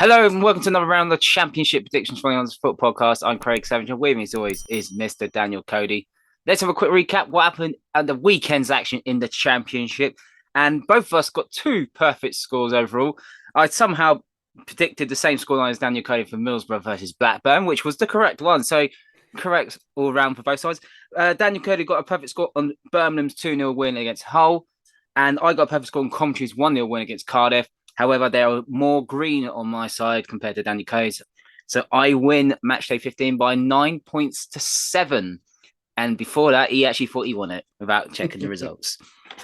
Hello and welcome to another round of the Championship Predictions from the Football Podcast. I'm Craig Savage and with me as always is Mr. Daniel Cody. Let's have a quick recap what happened at the weekend's action in the Championship. And both of us got two perfect scores overall. I somehow predicted the same scoreline as Daniel Cody for Middlesbrough versus Blackburn, which was the correct one. So correct all round for both sides. Daniel Cody got a perfect score on Birmingham's 2-0 win against Hull. And I got a perfect score on Coventry's 1-0 win against Cardiff. However, they are more green on my side compared to Danny Cody's. So I win matchday 15 by 9 points to 7. And before that, he actually thought he won it without checking the results.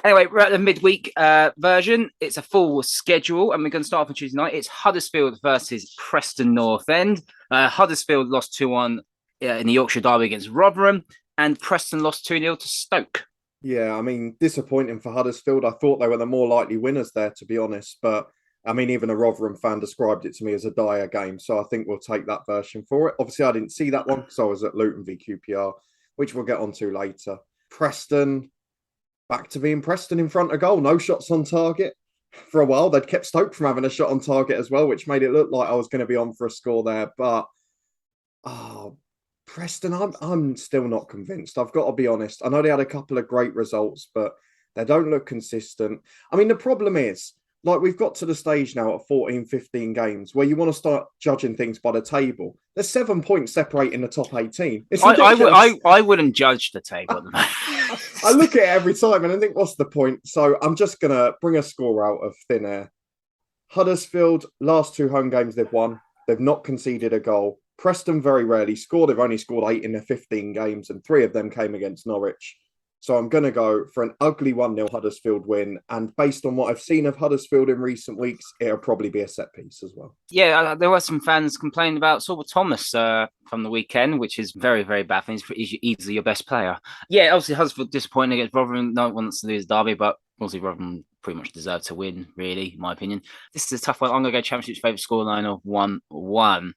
Anyway, we're at the midweek version. It's a full schedule, and we're going to start off on Tuesday night. It's Huddersfield versus Preston North End. Huddersfield lost 2-1 in the Yorkshire derby against Rotherham, and Preston lost 2-0 to Stoke. Yeah, I mean, disappointing for Huddersfield. I thought they were the more likely winners there, to be honest. But, I mean, even a Rotherham fan described it to me as a dire game. So I think we'll take that version for it. Obviously, I didn't see that one because I was at Luton v QPR, which we'll get onto later. Preston, back to being Preston in front of goal. No shots on target. For a while, they'd kept Stoke from having a shot on target as well, which made it look like I was going to be on for a score there. But, Preston, I'm still not convinced. I've got to be honest. I know they had a couple of great results, but they don't look consistent. I mean, the problem is, like, we've got to the stage now at 14, 15 games where you want to start judging things by the table. There's 7 points separating the top 18. I wouldn't judge the table at the moment. I look at it every time and I think, what's the point? So I'm just going to bring a score out of thin air. Huddersfield, last 2 home games they've won. They've not conceded a goal. Preston very rarely score. They've only scored 8 in their 15 games, and 3 of them came against Norwich. So I'm going to go for an ugly 1-0 Huddersfield win. And based on what I've seen of Huddersfield in recent weeks, it'll probably be a set piece as well. Yeah, there were some fans complaining about Sorba Thomas from the weekend, which is very, very bad. He's easily your best player. Yeah, obviously Huddersfield disappointing against Rotherham. No one wants to lose derby, but obviously Rotherham pretty much deserve to win, really, in my opinion. This is a tough one. I'm going to go Championship's favourite scoreline of 1-1.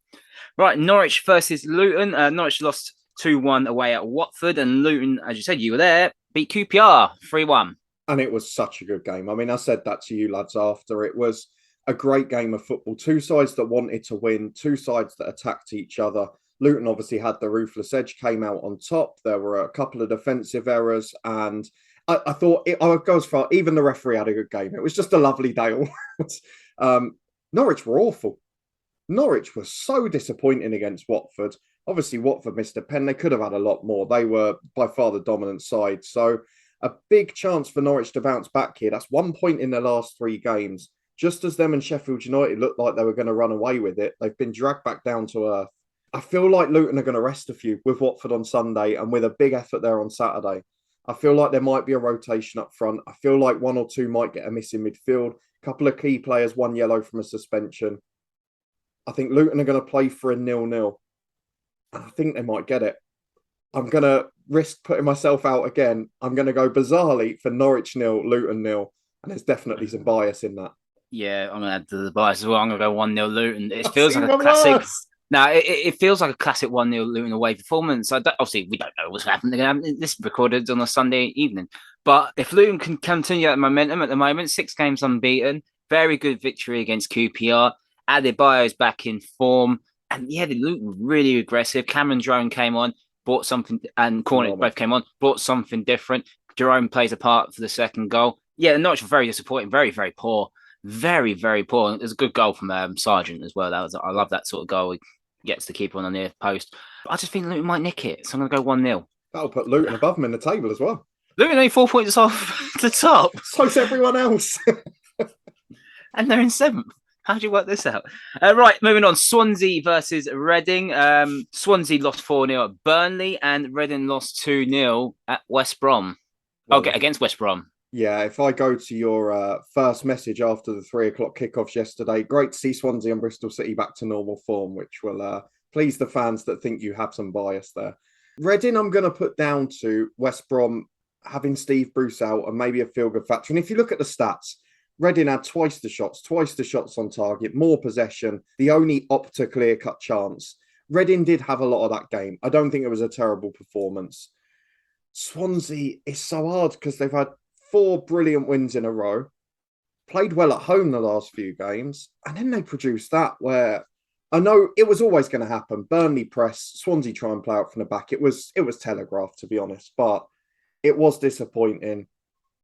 Right, Norwich versus Luton. Norwich lost 2-1 away at Watford, and Luton, as you said, you were there, beat QPR 3-1. And it was such a good game. I mean, I said that to you lads after. It was a great game of football. 2 sides that wanted to win, 2 sides that attacked each other. Luton obviously had the ruthless edge, came out on top. There were a couple of defensive errors, and I thought, I would go as far, even the referee had a good game. It was just a lovely day. Norwich were awful. Norwich was so disappointing against Watford. Obviously, Watford missed a pen. They could have had a lot more. They were by far the dominant side. So a big chance for Norwich to bounce back here. That's 1 point in their last 3 games. Just as them and Sheffield United looked like they were going to run away with it, they've been dragged back down to earth. I feel like Luton are going to rest a few with Watford on Sunday and with a big effort there on Saturday. I feel like there might be a rotation up front. I feel like 1 or 2 might get a miss in midfield. A couple of key players, 1 yellow from a suspension. I think Luton are going to play for a 0-0. And I think they might get it. I'm going to risk putting myself out again. I'm going to go bizarrely for Norwich 0, Luton 0. And there's definitely some bias in that. Yeah, I'm going to add to the bias as well. I'm going to go 1-0 Luton. It feels like a classic. No, it feels like a classic 1-0 Luton away performance. Obviously, we don't know what's happening. This is recorded on a Sunday evening. But if Luton can continue that momentum at the moment, 6 games unbeaten, very good victory against QPR. Adebayo's back in form. And yeah, they looked really aggressive. Cameron Jerome came on, brought something, and Cornet both came on, brought something different. Jerome plays a part for the second goal. Yeah, Norwich were very disappointing, very, very poor. Very, very poor. There's a good goal from Sargent as well. I love that sort of goal. He gets the keeper on the near post. I just think Luton might nick it, so I'm going to go 1-0. That'll put Luton above them in the table as well. Luton only 4 points off the top. So's everyone else. And they're in 7th. How do you work this out? Right, moving on. Swansea versus Reading. Swansea lost 4-0 at Burnley and Reading lost 2-0 at West Brom. Okay, against West Brom. Yeah, if I go to your first message after the 3 o'clock kickoffs yesterday, great to see Swansea and Bristol City back to normal form, which will please the fans that think you have some bias there. Reading, I'm going to put down to West Brom having Steve Bruce out and maybe a feel-good factor. And if you look at the stats, Reading had twice the shots on target, more possession, the only opta clear-cut chance. Reading did have a lot of that game. I don't think it was a terrible performance. Swansea is so hard because they've had 4 brilliant wins in a row. played well at home the last few games, and then they produced that where I know it was always going to happen. Burnley press, Swansea try and play out from the back. It was telegraphed, to be honest, but it was disappointing.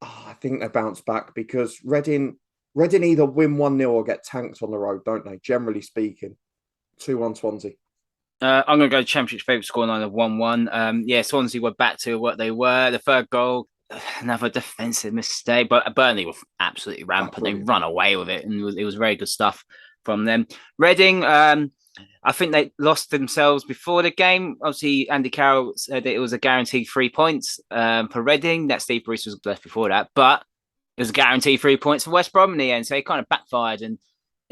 I think they bounced back because Reading either win 1-0 or get tanked on the road, don't they? Generally speaking. 2-1 Swansea. I'm going to go Championship favourite scoreline of 1-1. Yeah, Swansea were back to what they were. The third goal, another defensive mistake, but Burnley were absolutely rampant. They run away with it, and it was very good stuff from them. Reading, I think they lost themselves before the game. Obviously, Andy Carroll said that it was a guaranteed 3 points for Reading. That Steve Bruce was left before that, but it was a guaranteed 3 points for West Brom in the end. So it kind of backfired, and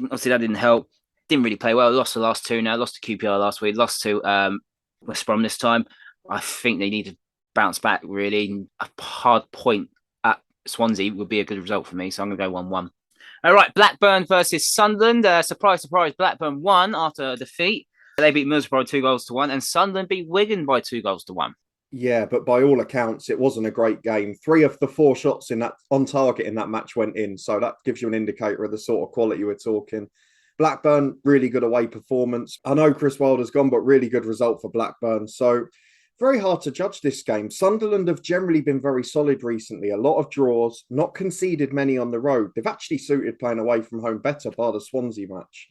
obviously that didn't help. Didn't really play well. Lost the last two now. Lost to QPR last week. Lost to West Brom this time. I think they need to bounce back, really. A hard point at Swansea would be a good result for me. So I'm going to go 1-1. All right, Blackburn versus Sunderland. Surprise, surprise, Blackburn won after a defeat. They beat Middlesbrough 2-1, and Sunderland beat Wigan by 2-1. Yeah, but by all accounts, it wasn't a great game. 3 of the 4 shots in that on target in that match went in. So that gives you an indicator of the sort of quality we're talking. Blackburn, really good away performance. I know Chris Wilder's gone, but really good result for Blackburn. So very hard to judge this game. Sunderland have generally been very solid recently. A lot of draws, not conceded many on the road. They've actually suited playing away from home better, bar the Swansea match.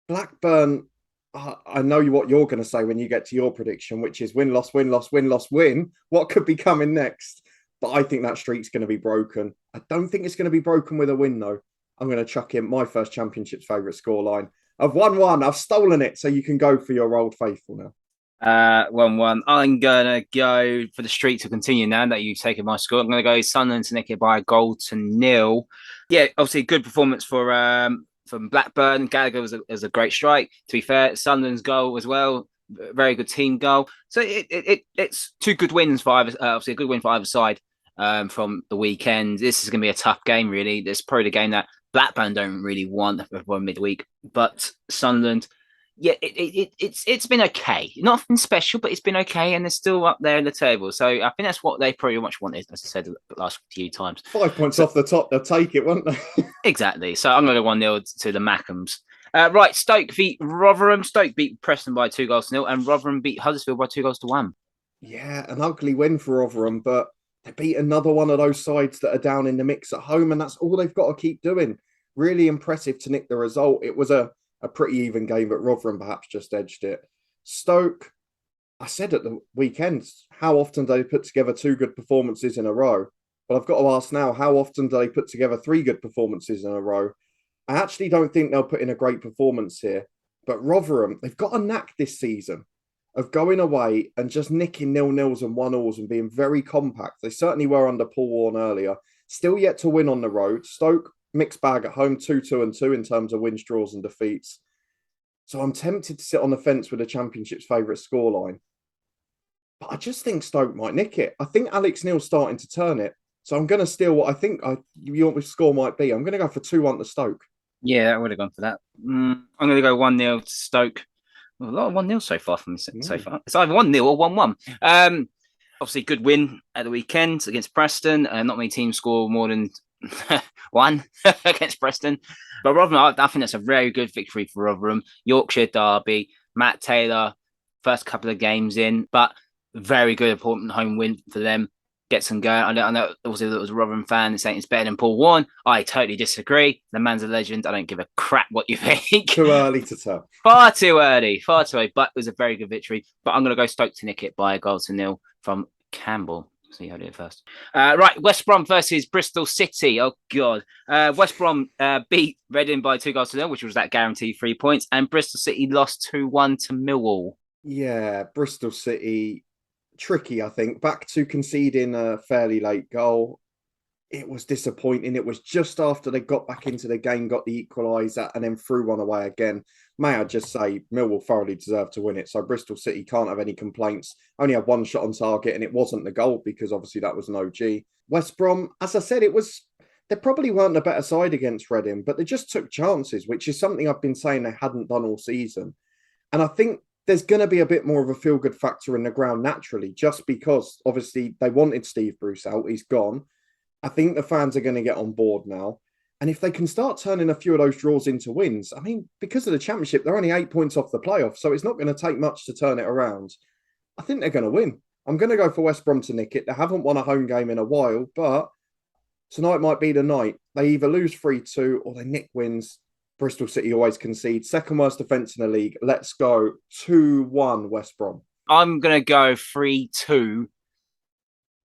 Blackburn, I know what you're going to say when you get to your prediction, which is win, loss, win, loss, win, loss, win. What could be coming next? But I think that streak's going to be broken. I don't think it's going to be broken with a win, though. I'm going to chuck in my first Championship's favourite scoreline of 1-1. I've stolen it, so you can go for your old faithful now. 1-1. I'm going to go for the streak to continue now that you've taken my score. I'm going to go Sunderland to nick it by 1-0. Yeah, obviously good performance from Blackburn. Gallagher was a great strike. To be fair, Sunderland's goal as well. Very good team goal. So it's 2 good wins for either. Obviously, a good win for either side from the weekend. This is going to be a tough game, really. This is probably the game that Blackburn don't really want for midweek, but Sunderland, yeah, it's been okay. Nothing special, but it's been okay, and they're still up there in the table. So I think that's what they pretty much wanted, as I said the last few times. 5 points off the top, they'll take it, won't they? Exactly. So I'm going to go 1-0 to the Mackhams. Right, Stoke beat Rotherham. Stoke beat Preston by 2-0, and Rotherham beat Huddersfield by 2-1. Yeah, an ugly win for Rotherham, but they beat another one of those sides that are down in the mix at home, and that's all they've got to keep doing. Really impressive to nick the result. It was a pretty even game, but Rotherham perhaps just edged it. Stoke, I said at the weekend, how often do they put together 2 good performances in a row? Well, I've got to ask now, how often do they put together 3 good performances in a row? I actually don't think they'll put in a great performance here, but Rotherham, they've got a knack this season of going away and just nicking 0-0s and 1-0s and being very compact. They certainly were under Paul Warne earlier. Still yet to win on the road. Stoke, mixed bag at home, 2-2 in terms of wins, draws and defeats. So I'm tempted to sit on the fence with the Championship's favourite scoreline. But I just think Stoke might nick it. I think Alex Neil's starting to turn it. So I'm going to steal what I think your score might be. I'm going to go for 2-1 to Stoke. Yeah, I would have gone for that. I'm going to go 1-0 to Stoke. Well, a lot of 1-0 so far from this so far. It's either 1-0 or 1-1. Obviously, good win at the weekend against Preston. Not many teams score more than 1 against Preston. But Rotherham, I think that's a very good victory for Rotherham. Yorkshire derby, Matt Taylor, first couple of games in, but very good, important home win for them. Get some going. I know also there was a Rotherham fan saying it's better than Paul Warne. I totally disagree. The man's a legend. I don't give a crap what you think. Too early to tell. Far too early. But it was a very good victory. But I'm going to go Stoke to nick it by 1-0 from Campbell. See how I did it first. Right, West Brom versus Bristol City. Oh, God. West Brom beat Reading by 2-0, which was that guaranteed 3 points. And Bristol City lost 2-1 to Millwall. Yeah, Bristol City... tricky, I think. Back to conceding a fairly late goal. It was disappointing. It was just after they got back into the game, got the equaliser, and then threw one away again. May I just say, Millwall thoroughly deserved to win it. So Bristol City can't have any complaints. Only had 1 shot on target, and it wasn't the goal because obviously that was an OG. West Brom, as I said, they probably weren't the better side against Reading, but they just took chances, which is something I've been saying they hadn't done all season. And I think there's going to be a bit more of a feel-good factor in the ground naturally, just because obviously they wanted Steve Bruce out. He's gone. I think the fans are going to get on board now. And if they can start turning a few of those draws into wins, I mean, because of the Championship, they're only 8 points off the playoff, so it's not going to take much to turn it around. I think they're going to win. I'm going to go for West Brom to nick it. They haven't won a home game in a while, but tonight might be the night. They either lose 3-2 or they nick wins. Bristol City always concede. Second worst defence in the league. Let's go 2-1 West Brom. I'm going to go 3-2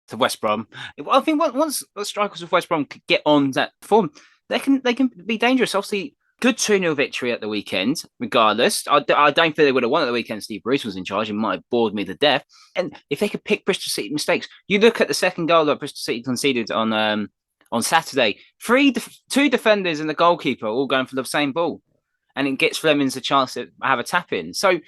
to West Brom. I think once the strikers of West Brom could get on that form, they can be dangerous. Obviously, good 2-0 victory at the weekend, regardless. I don't think they would have won at the weekend. Steve Bruce was in charge. It might have bored me to death. And if they could pick Bristol City mistakes, you look at the second goal that Bristol City conceded on Saturday. Two defenders and the goalkeeper all going for the same ball. And it gets Flemings a chance to have a tap in. So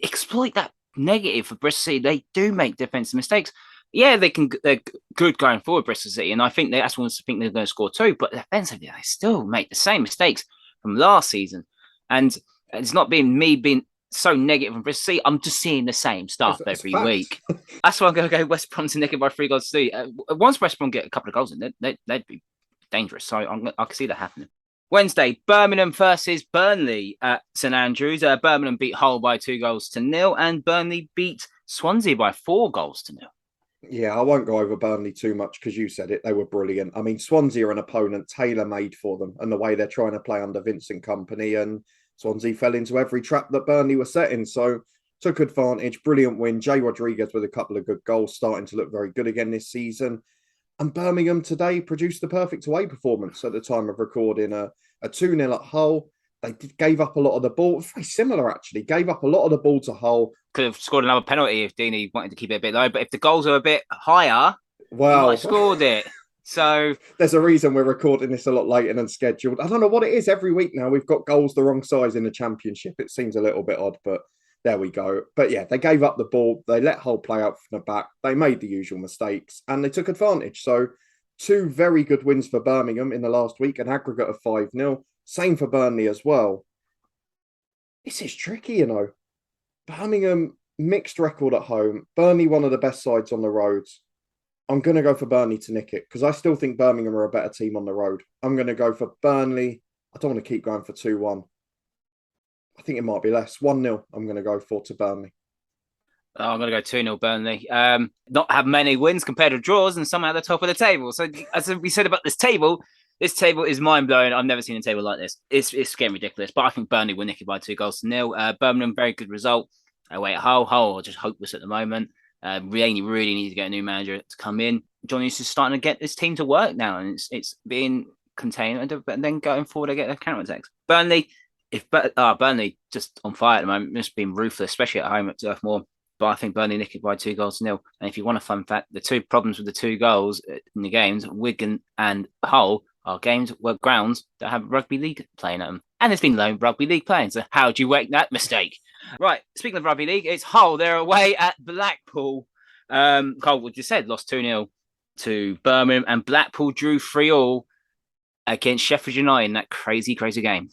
exploit that negative for Bristol City. They do make defensive mistakes. Yeah, they're good going forward, Bristol City, and I think that's one think they're going to score too. But defensively, they still make the same mistakes from last season, and it's not been me being so negative on Bristol City. I'm just seeing the same stuff every week. That's why I'm going to go West Brom to nick it by 3-2. Once West Brom get a couple of goals in, they'd be dangerous. So I can see that happening. Wednesday, Birmingham versus Burnley at St Andrews. Birmingham beat Hull by 2-0, and Burnley beat Swansea by 4-0. Yeah, I won't go over Burnley too much because you said it. They were brilliant. I mean, Swansea are an opponent tailor-made for them and the way they're trying to play under Vincent Kompany, and Swansea fell into every trap that Burnley were setting. So took advantage. Brilliant win. Jay Rodriguez with a couple of good goals, starting to look very good again this season. And Birmingham today produced the perfect away performance at the time of recording. A 2-0 at Hull. They gave up a lot of the ball. Very similar, actually. Gave up a lot of the ball to Hull. Could have scored another penalty if Deeney wanted to keep it a bit low. But if the goals are a bit higher, he might have scored it. So there's a reason we're recording this a lot later than scheduled. I don't know what it is. Every week now, we've got goals the wrong size in the Championship. It seems a little bit odd, but there we go. But yeah, they gave up the ball. They let Hull play out from the back. They made the usual mistakes and they took advantage. So 2 very good wins for Birmingham in the last week, an aggregate of 5-0. Same for Burnley as well. This is tricky, you know. Birmingham, mixed record at home. Burnley, one of the best sides on the roads. I'm going to go for Burnley to nick it because I still think Birmingham are a better team on the road. I'm going to go for Burnley. I don't want to keep going for 2-1. I think it might be less. 1-0 I'm going to go for to Burnley. I'm going to go 2-0 Burnley. Not have many wins compared to draws and somehow at the top of the table. So as we said about this table is mind-blowing. I've never seen a table like this. It's getting ridiculous. But I think Burnley will nick it by 2-0. Birmingham, very good result. Away at Hull. Hull are just hopeless at the moment. Really need to get a new manager to come in. John Hughes is starting to get this team to work now, and it's being contained. But then going forward, they get their counter-attacks. Burnley just on fire at the moment, just being ruthless, especially at home at Turf Moor. But I think Burnley nick it by 2-0. And if you want a fun fact, the 2 problems with the 2 goals in the games, Wigan and Hull, are games where grounds that have rugby league playing at them. And there's been lone rugby league playing. So how do you make that mistake? Right. Speaking of rugby league, it's Hull. They're away at Blackpool. Cole, what you said, lost 2-0 to Birmingham, and Blackpool drew 3-3 against Sheffield United in that crazy game.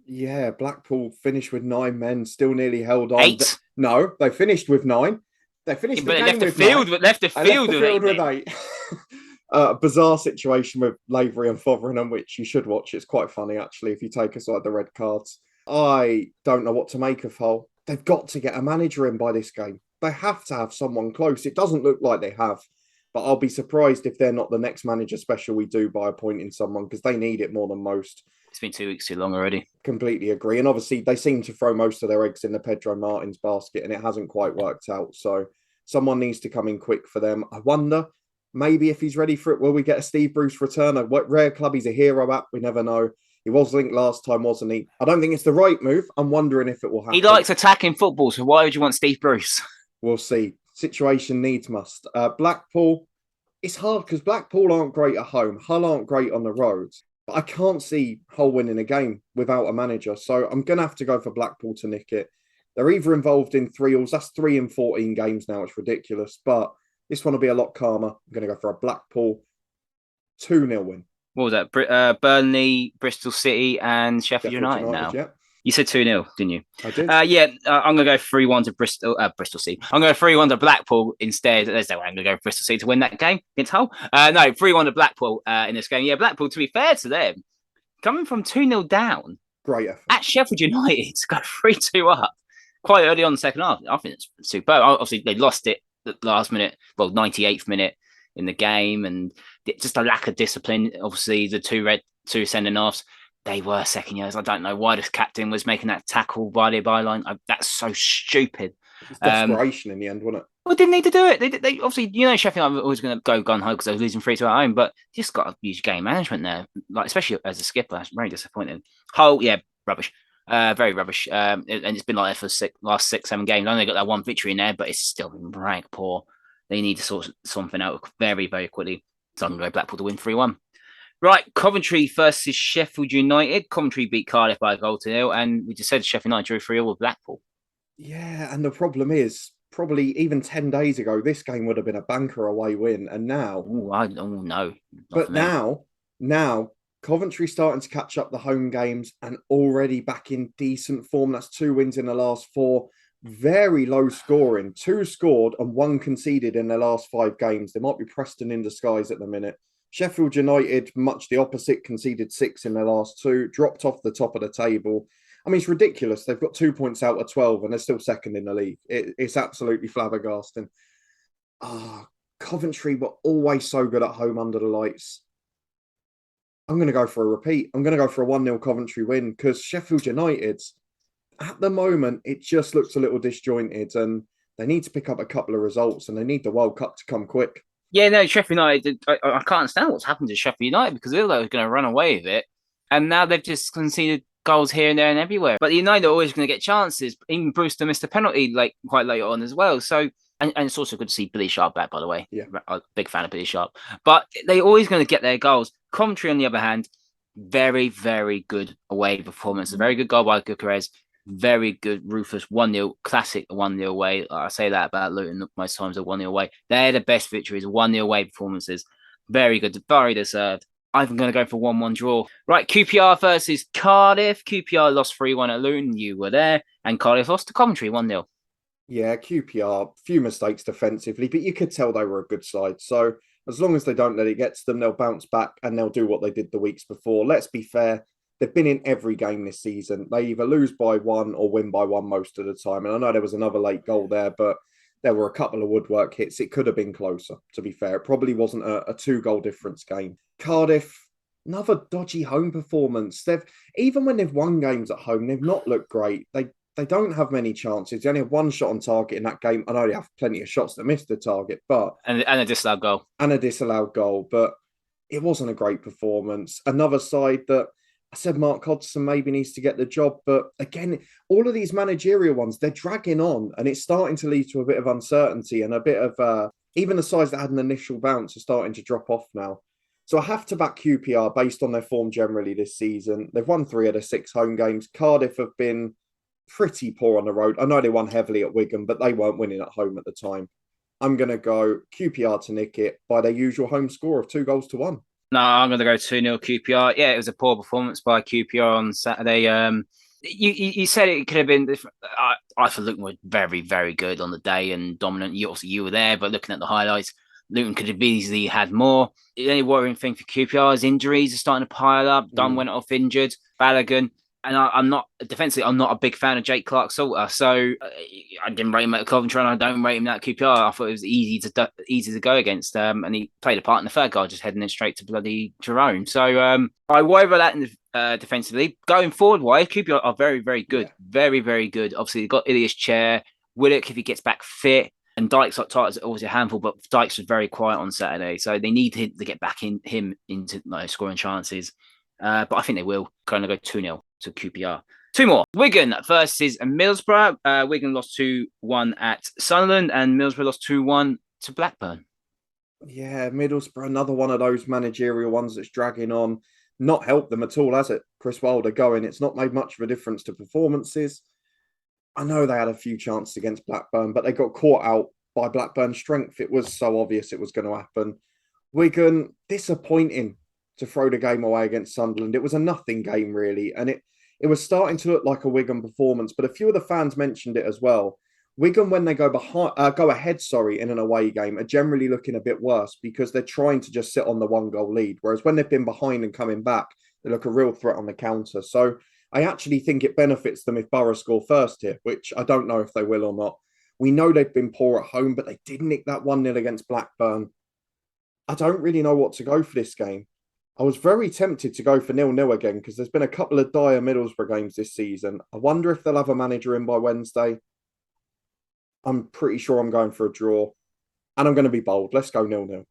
Yeah, Blackpool finished with 9 men, still nearly held on. 8? No, they finished with 9. They finished the game left with the field, 9. Left the field with 8. Bizarre situation with Lavery and Fotheringham, which you should watch. It's quite funny, actually, if you take aside the red cards. I don't know what to make of Hull. They've got to get a manager in by this game. They have to have someone close. It doesn't look like they have, but I'll be surprised if they're not the next manager special we do by appointing someone, because they need it more than most. It's been 2 weeks too long already. Completely agree. And obviously, they seem to throw most of their eggs in the Pedro Martins basket, and it hasn't quite worked out. So someone needs to come in quick for them. I wonder, maybe if he's ready for it, will we get a Steve Bruce return? What rare club he's a hero at? We never know. He was linked last time, wasn't he? I don't think it's the right move. I'm wondering if it will happen. He likes attacking football, so why would you want Steve Bruce? We'll see. Situation needs must. Blackpool, it's hard because Blackpool aren't great at home. Hull aren't great on the roads. But I can't see Hull winning a game without a manager. So I'm going to have to go for Blackpool to nick it. They're either involved in 3-0s. That's 3 in 14 games now. It's ridiculous. But this one will be a lot calmer. I'm going to go for a Blackpool 2-0 win. What was that? Burnley, Bristol City, and Sheffield United now. Yeah. You said 2-0, didn't you? I did. I'm going to go 3-1 to Bristol City. I'm going to go 3-1 to Blackpool instead. There's no way I'm going to go Bristol City to win that game against Hull. No, 3-1 to Blackpool in this game. Yeah, Blackpool, to be fair to them, coming from 2-0 down Great effort. at Sheffield United to go 3-2 up quite early on in the second half. I think it's superb. Obviously, they lost it the last minute, 98th minute in the game, and just a lack of discipline. Obviously, the two sending offs. They were second years. I don't know why this captain was making that tackle by the byline. That's so stupid. It's desperation in the end, wasn't it? Well, didn't need to do it. They obviously, Sheffield are always going to go gun ho because they're losing 3-2 at home, but just got to use game management there. Like, especially as a skipper, that's very disappointing. Hull, yeah, rubbish. Very rubbish. And it's been like that for last 6-7 games. I know they got that one victory in there, but it's still been rank poor. They need to sort something out very, very quickly. So I'm going to go Blackpool to win 3-1. Right, Coventry versus Sheffield United. Coventry beat Cardiff by a goal to 0, and we just said Sheffield United drew 3-0 with Blackpool. Yeah, and the problem is, probably even 10 days ago, this game would have been a banker away win, and now... no. But now, Coventry starting to catch up the home games and already back in decent form. That's 2 wins in the last 4. Very low scoring. 2 scored and 1 conceded in their last 5 games. There might be Preston in disguise at the minute. Sheffield United, much the opposite, conceded 6 in their last 2, dropped off the top of the table. I mean, it's ridiculous. They've got 2 points out of 12 and they're still second in the league. It's absolutely flabbergasting. Coventry were always so good at home under the lights. I'm going to go for a repeat. I'm going to go for a 1-0 Coventry win because Sheffield United, at the moment, it just looks a little disjointed and they need to pick up a couple of results and they need the World Cup to come quick. Yeah, no, Sheffield United, I can't understand what's happened to Sheffield United because they were going to run away with it. And now they've just conceded goals here and there and everywhere. But United are always going to get chances. Even Brewster missed a penalty quite late on as well. So, and it's also good to see Billy Sharp back, by the way. Yeah. I'm a big fan of Billy Sharp. But they're always going to get their goals. Coventry, on the other hand, very, very good away performance. A very good goal by Gyökeres. Very good Rufus 1-0, classic 1-0 away. I say that about Luton most times, a 1-0 away. They're the best victories, 1-0 away performances. Very good, very deserved. I'm going to go for 1-1 draw. Right, QPR versus Cardiff. QPR lost 3-1 at Luton. You were there. And Cardiff lost to Coventry 1-0. Yeah, QPR, few mistakes defensively, but you could tell they were a good side. So as long as they don't let it get to them, they'll bounce back and they'll do what they did the weeks before. Let's be fair. They've been in every game this season. They either lose by 1 or win by 1 most of the time. And I know there was another late goal there, but there were a couple of woodwork hits. It could have been closer, to be fair. It probably wasn't a 2-goal difference game. Cardiff, another dodgy home performance. Even when they've won games at home, they've not looked great. They don't have many chances. They only have 1 shot on target in that game. I know they have plenty of shots that missed the target, but... And a disallowed goal. And a disallowed goal, but it wasn't a great performance. Another side that... I said Mark Hodgson maybe needs to get the job, but again, all of these managerial ones, they're dragging on and it's starting to lead to a bit of uncertainty and a bit of, even the sides that had an initial bounce are starting to drop off now. So I have to back QPR based on their form generally this season. They've won 3 of their 6 home games. Cardiff have been pretty poor on the road. I know they won heavily at Wigan, but they weren't winning at home at the time. I'm going to go QPR to nick it by their usual home score of 2-1. No, I'm going to go 2-0 QPR. Yeah, it was a poor performance by QPR on Saturday. You said it could have been different. I thought Luton were very, very good on the day and dominant. You were there, but looking at the highlights, Luton could have easily had more. The only worrying thing for QPR is injuries are starting to pile up. Dunn went off injured. Balogun. And I'm not defensively. I'm not a big fan of Jake Clark-Salter, so I didn't rate him at Coventry, and I don't rate him at QPR. I thought it was easy to go against, and he played a part in the third goal, just heading it straight to bloody Jerome. So I worry about that in defensively. Going forward, wise, QPR are very, very good, very, very good. Obviously, they've got Ilias Chair, Willock if he gets back fit, and Dykes like Tartar's always a handful, but Dykes was very quiet on Saturday, so they need to get back him into scoring chances. But I think they will. Going to go 2-0 to QPR. 2 more. Wigan versus Middlesbrough. Wigan lost 2-1 at Sunderland and Middlesbrough lost 2-1 to Blackburn. Yeah, Middlesbrough, another one of those managerial ones that's dragging on. Not helped them at all, has it? Chris Wilder going. It's not made much of a difference to performances. I know they had a few chances against Blackburn, but they got caught out by Blackburn's strength. It was so obvious it was going to happen. Wigan, disappointing to throw the game away against Sunderland. It was a nothing game, really. And it was starting to look like a Wigan performance, but a few of the fans mentioned it as well. Wigan, when they go ahead, in an away game, are generally looking a bit worse because they're trying to just sit on the 1-goal lead. Whereas when they've been behind and coming back, they look a real threat on the counter. So I actually think it benefits them if Borough score first here, which I don't know if they will or not. We know they've been poor at home, but they did nick that 1-0 against Blackburn. I don't really know what to go for this game. I was very tempted to go for 0-0 again because there's been a couple of dire Middlesbrough games this season. I wonder if they'll have a manager in by Wednesday. I'm pretty sure I'm going for a draw. And I'm going to be bold. Let's go 0-0.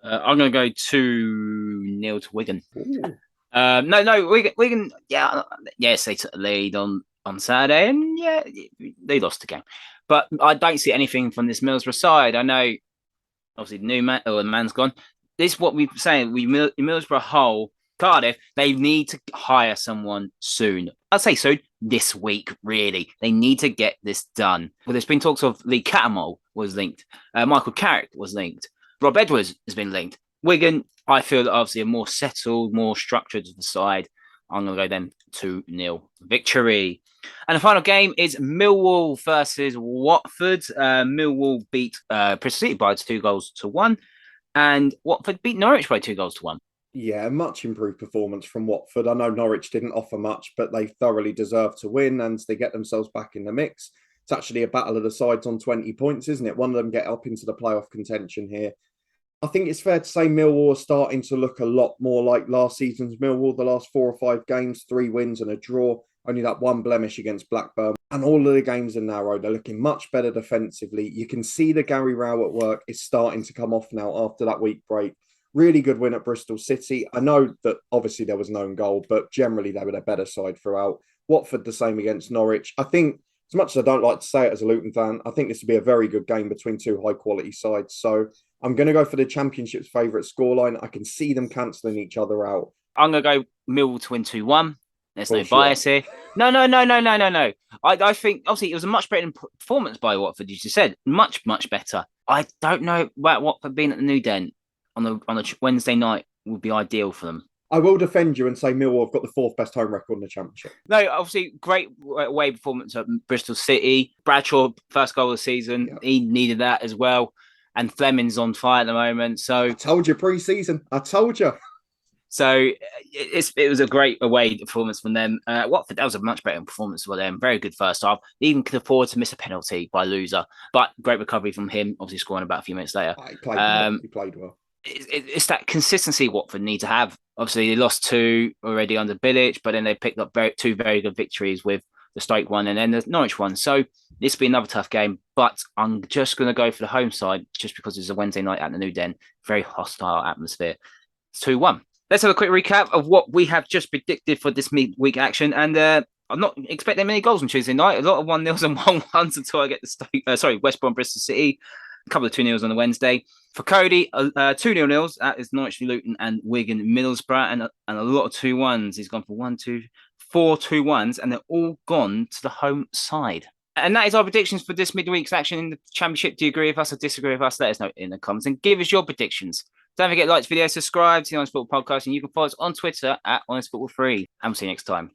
I'm going to go 2-0 to Wigan. No, Wigan, yes, they took the lead on Saturday, and yeah, they lost the game. But I don't see anything from this Middlesbrough side. I know, obviously, the man's gone. This is what we're saying. Middlesbrough Hull, Cardiff, they need to hire someone soon. I'd say soon, this week, really. They need to get this done. Well, there's been talks of Lee Catamol was linked. Michael Carrick was linked. Rob Edwards has been linked. Wigan, I feel that obviously a more settled, more structured side. I'm going to go then 2-0 victory. And the final game is Millwall versus Watford. Millwall beat Preston City by 2-1. And Watford beat Norwich by 2-1. Yeah, much improved performance from Watford. I know Norwich didn't offer much, but they thoroughly deserve to win and they get themselves back in the mix. It's actually a battle of the sides on 20 points, isn't it? One of them get up into the playoff contention here. I think it's fair to say Millwall are starting to look a lot more like last season's Millwall. The last 4 or 5 games, 3 wins and a draw. Only that one blemish against Blackburn. And all of the games are narrow. They're looking much better defensively. You can see the Gary Rowett at work is starting to come off now after that week break. Really good win at Bristol City. I know that obviously there was no own goal, but generally they were a better side throughout. Watford the same against Norwich. I think, as much as I don't like to say it as a Luton fan, I think this would be a very good game between 2 high-quality sides. So I'm going to go for the Championship's favourite scoreline. I can see them cancelling each other out. I'm going to go Millwall to win 2-1. There's no bias here. No. I think, obviously, it was a much better performance by Watford, you just said. Much, much better. I don't know about Watford being at the New Den on a Wednesday night would be ideal for them. I will defend you and say Millwall have got the 4th best home record in the Championship. No, obviously, great away performance at Bristol City. Bradshaw, first goal of the season. Yep. He needed that as well. And Fleming's on fire at the moment. So I told you pre-season. I told you. So it was a great away performance from them. Watford, that was a much better performance for them. Very good first half. They even could afford to miss a penalty by loser. But great recovery from him, obviously scoring about a few minutes later. He played well. It's that consistency Watford need to have. Obviously, they lost 2 already under Bilic, but then they picked up 2 very good victories with the Stoke one and then the Norwich one. So this will be another tough game, but I'm just going to go for the home side just because it's a Wednesday night at the New Den. Very hostile atmosphere. It's 2-1. Let's have a quick recap of what we have just predicted for this midweek action. And I'm not expecting many goals on Tuesday night. A lot of 1-0s and 1-1s until I get the West Brom Bristol City. A couple of 2-0s on the Wednesday. For Cody, 2 0-0s. That is Norwich, Luton, and Wigan, Middlesbrough, and a lot of 2-1s. He's gone for 4 2-1s, and they're all gone to the home side. And that is our predictions for this midweek's action in the Championship. Do you agree with us or disagree with us? Let us know in the comments and give us your predictions. Don't forget to like this video, subscribe to the Honest Football Podcast, and you can follow us on Twitter at Honest Football 3. And we'll see you next time.